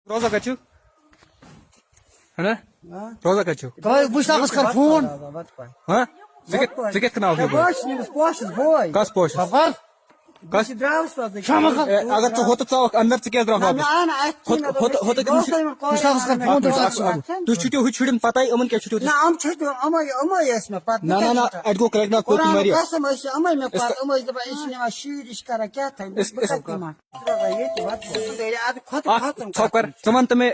روزا کتھ ہے نا روزا کتھ مشتاقس کر فون ہاں ژٕ کِتھ کناو کس پوشس کس اگر ژٕ ہوٚتہٕ ژاوکھ اندر ژٕ کیٛازِ درٛاکھ واپس مشتاقس کر فون تُہۍ چھُٹیو ہُتہِ شُرٮ۪ن پتہ یِمن کیٛاہ چھُٹیو نہ نہ نہ اَتہِ گوٚو کرٛٮ۪کہٕ ناتھ پٔتۍ واریاہ ژھۄپ کر ژٕ وَن تہٕ مےٚ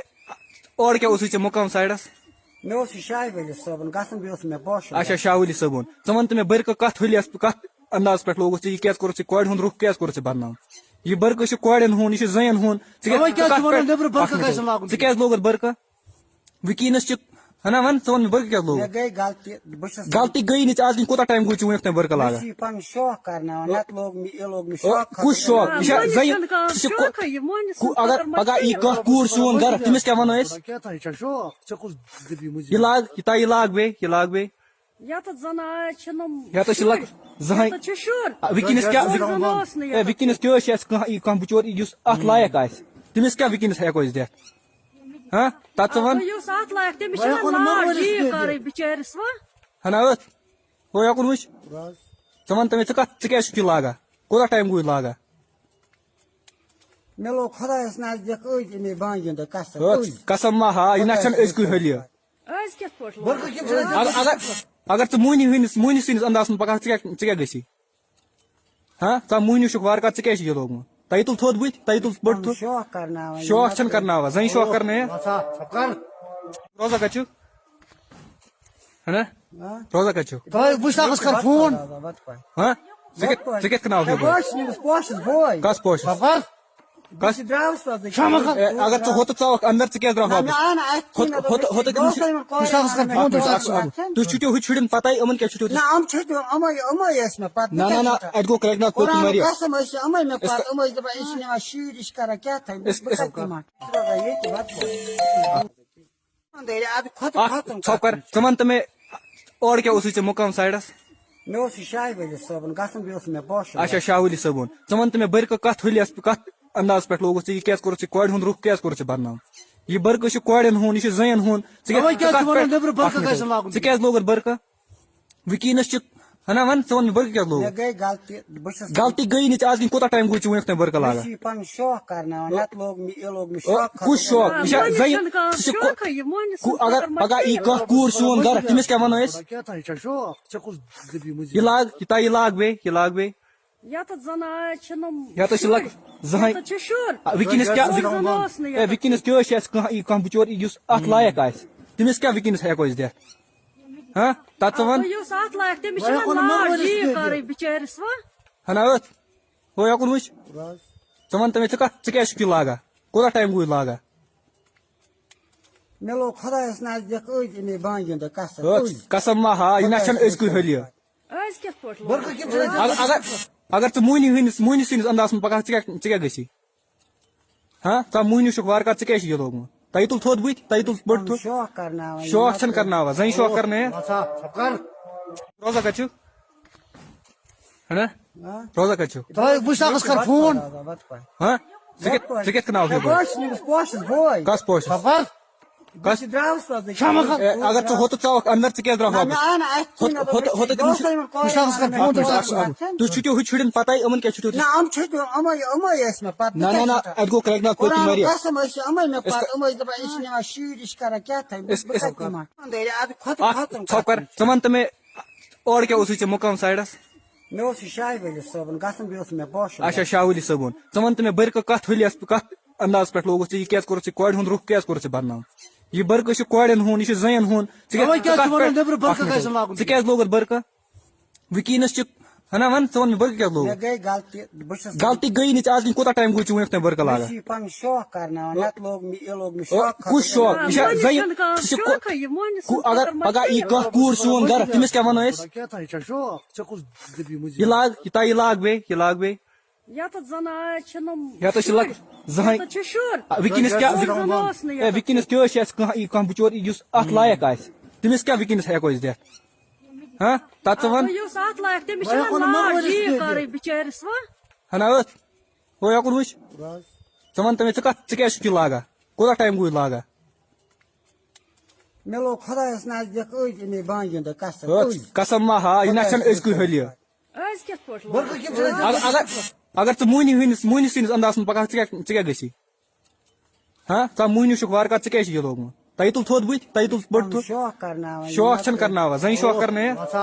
اورٕ کیٛاہ اوسُے ژےٚ مُقام سایڈس شاہ ولی صٲبن گژھُن بیٚیہِ اوس مےٚ باسُن اچھا شاہ ولی صٲبُن ژٕ وَن تہٕ مےٚ بٔرکہٕ کتھ ہُلِس کتھ انداز پٮ۪ٹھ لوگُتھ ژےٚ یہِ کیٛازِ کوٚرُتھ ژےٚ کورِ ہُنٛد رُخ کیٛازِ کوٚرُتھ ژےٚ بدنام یہِ بٔرکہٕ چھُ کورٮ۪ن ہُنٛد یہِ چھُ زَنٮ۪ن ہُنٛد ژٕ کیٛازِ لوگُتھ بٔرکہٕ وٕنکیٚنس چھِ ہنا وَن ژٕ وَن مےٚ بٔرکہٕ کیٛازِ لوگُتھ گٔے غلطی بہٕ چھُس غلطی گٔیی نہٕ ژےٚ آز کوٗتاہ ٹایم گوٚو ژےٚ وُنیُک تام بٔرکہٕ لاگان پنُن شوق کرناوان نتہٕ لوگ مےٚ یہِ لوگ مےٚ شوق کُس شوق یہِ چھا زَنہِ سُہ چھُ اگر پگاہ یی کانٛہہ کوٗر سون گرٕ تٔمِس کیٛاہ وَنو أسۍ یہِ لاگ یوٗتاہ یہِ لاگ بیٚیہِ یتھ چھِ زٕہٲنۍ وٕنکیٚنس کیٛاہ وٕنکیٚنس کیٛاہ چھِ اَسہِ کانٛہہ بِچور یُس اتھ لایق آسہِ تٔمِس کیٛاہ وٕنکیٚنس ہٮ۪کو أسۍ دِتھ ہاں تتھ ژٕ وَن ہنا ٲتھ ہو یوکُن وٕچھ ژٕ وَن تہٕ مےٚ ژٕ کیٛازِ چھُکھ یہِ لاگان کوٗتاہ ٹایم گوٚو یہِ لاگان مےٚ لوگ خۄدایس نزدیٖک أزۍ اَمے بانگہِ دۄہ قسم قسم ما ہا یہِ نہ چھنہٕ أزکُے حٲلی اگر ژٕ موہنی سٕنٛدِس اندازس منٛز پکان ژٕ کیٛاہ گژھی ہاں ژٕ موہنی چھُکھ وارٕ کار ژٕ کیٛازِ چھُ یہِ لوگمُت تۄہہِ تُل تھوٚد بٕتھِ تۄہہِ تُل بٔڑ تھوٚد شوق کرناوان شوق چھنہٕ کرناوان زَنہِ شوق کرنایا روزا کتھ چھُ ہے نا روزا کتھ چھُ مشتاقس کر فون ہاں ژٕ کِتھ کناو کس پوشس کس اگر ژٕ ہوٚتہٕ ژاوکھ اندر ژٕ کیٛازِ درٛاکھ واپس تُہۍ چھُٹیو ہُتہِ شُرٮ۪ن پتہ یِمن کیٛاہ چھُٹیو نہ نہ نہ اَتہِ گوٚو کرٛٮ۪کہٕ ناتھ پٔتۍ واریاہ ژھۄپ کر ژٕ وَن تہٕ مےٚ اورٕ کیٛاہ اوسُے ژےٚ مُقام سایڈس مےٚ اوس یہِ شاہ ولی صٲبن گژھُن بیٚیہِ اوس مےٚ باسُن اچھا شاہ ولی صٲبُن ژٕ وَن تہٕ مےٚ بٔرکہٕ کتھ ہُلِس کتھ انداز پٮ۪ٹھ لوگُتھ ژےٚ یہِ کیٛازِ کوٚرُتھ ژےٚ کورِ ہُنٛد رُخ کیٛازِ کوٚرُتھ ژےٚ بدنام یہِ بٔرکہٕ چھُ کورٮ۪ن ہُنٛد یہِ چھُ زَنٮ۪ن ہُنٛد ژٕ کیٛازِ لوگُتھ بٔرکہٕ وٕنکیٚنس چھِ ہنا وَن ژٕ وَن مےٚ بٔرکہٕ کیٛازِ لوگُتھ گٔے غلطی بہٕ چھُس غلطی گٔیی نہٕ ژےٚ آز کوٗتاہ ٹایم گوٚو ژےٚ وُنیُک تام بٔرکہٕ لاگان پنُن شوق کرناوان نتہٕ لوگ مےٚ یہِ لوگ مےٚ شوق کُس شوق یہِ چھا زَنہِ سُہ چھُ اگر پگاہ یی کانٛہہ کوٗر سون گرٕ تٔمِس کیٛاہ وَنو أسۍ یہِ لاگ یوٗتاہ یہِ لاگ بیٚیہِ یتھ چھِ زٕہٲنۍ وٕنکیٚنس کیٛاہ چھِ اَسہِ کانٛہہ بِچور یُس اتھ لایق آسہِ تٔمِس کیٛاہ وٕنکیٚنس ہٮ۪کو أسۍ دِتھ ہاں تتھ ژٕ وَن ہنا ٲتھ ہو یوکُن وٕچھ ژٕ وَن تہٕ مےٚ ژٕ کیٛازِ چھُکھ یہِ لاگان کوٗتاہ ٹایم گوٚو یہِ لاگان مےٚ لوگ خۄدایس نزدیٖک أزۍ اَمے بانگہِ دۄہ قسم ما ہا یہِ نہ چھنہٕ أزکُے حٲلی اگر ژٕ موہنی سٕنٛدِس اندازس منٛز پکان ژٕ کیٛاہ گژھی ہاں ژٕ موہنی چھُکھ وارٕ کار ژٕ کیٛازِ چھُ یہِ لوگمُت تۄہہِ تُل تھوٚد بٕتھِ تۄہہِ تُل بٔڑ تھوٚد شوق چھنہٕ کرناوان زَنہِ شوق کرنایا روزا کتھ چھُ ہے نا روزا کتھ چھُ مشتاقس کر فون ہاں ژٕ کِتھ کناو کس پوشس کس اگر ژٕ ہوٚتہٕ ژاوکھ اندر ژٕ کیٛازِ درٛاکھ واپس تُہۍ چھُٹیو ہُتہِ شُرٮ۪ن پتہ یِمن کیٛاہ چھُٹیو نہ نہ نہ اَتہِ گوٚو کرٛٮ۪کہٕ ناتھ پٔتۍ واریاہ ژھۄپ کر ژٕ وَن تہٕ مےٚ اورٕ کیٛاہ اوسُے ژےٚ مُقام سایڈس مےٚ اوس یہِ شاہ ولی صٲبن گژھُن بیٚیہِ اوس مےٚ باسُن اچھا شاہ ولی صٲبُن ژٕ وَن تہٕ مےٚ بٔرکہٕ کتھ ہُلِس کتھ انداز پٮ۪ٹھ لوگُتھ ژےٚ یہِ کیٛازِ کوٚرُتھ ژےٚ کورِ ہُنٛد رُخ کیٛازِ کوٚرُتھ ژےٚ بدنام یہِ بٔرکہٕ چھُ کورٮ۪ن ہُنٛد یہِ چھُ زَنٮ۪ن ہُنٛد ژٕ کیٛازِ لوگُتھ بٔرکہٕ وٕنکیٚنس چھِ ہنا وَن ژٕ وَن مےٚ بٔرکہٕ کیٛازِ لوگُتھ گٔے غلطی بہٕ چھُس غلطی گٔیی نہٕ ژےٚ آز کوٗتاہ ٹایم گوٚو ژےٚ وُنیُک تام بٔرکہٕ لاگان پنُن شوق کرناوان نتہٕ لوگ مےٚ یہِ لوگ مےٚ شوق کُس شوق یہِ چھا زَنہِ سُہ چھُ اگر پگاہ یی کانٛہہ کوٗر سون گرٕ تٔمِس کیٛاہ وَنو أسۍ یہِ لاگ یوٗتاہ یہِ لاگ بیٚیہِ یتھ چھِ زٕہٲنۍ وٕنکیٚنس کیٛاہ چھِ اَسہِ کانٛہہ بِچور یُس اتھ لایق آسہِ تٔمِس کیٛاہ وٕنکیٚنس ہٮ۪کو أسۍ دِتھ ہاں تتھ ژٕ وَن ہنا ٲتھ ہو یوکُن وٕچھ ژٕ وَن تہٕ مےٚ ژٕ کیٛازِ چھُکھ یہِ لاگان کوتاہ ٹائم گوٚو لاگان مےٚ لوگ خۄدایَس نزدیٖک أزۍ اَمے بانہِ ہُنٛد قسم قسم ما ہا یہِ نہ چھنہٕ أزکُے حٲلی اگر ژٕ موہنی سٕنٛدِس اندازس منٛز پکان ژٕ کیٛاہ گژھی ہاں ژٕ موہنی چھُکھ وارٕ کار ژٕ کیٛازِ چھُ یہِ لوگمُت تۄہہِ تُل تھوٚد بٕتھِ تۄہہِ تُل بٔڑ تھوٚد شوق کرناوان شوق چھنہٕ کرناوان زَنہِ شوق کرنٲیِتھ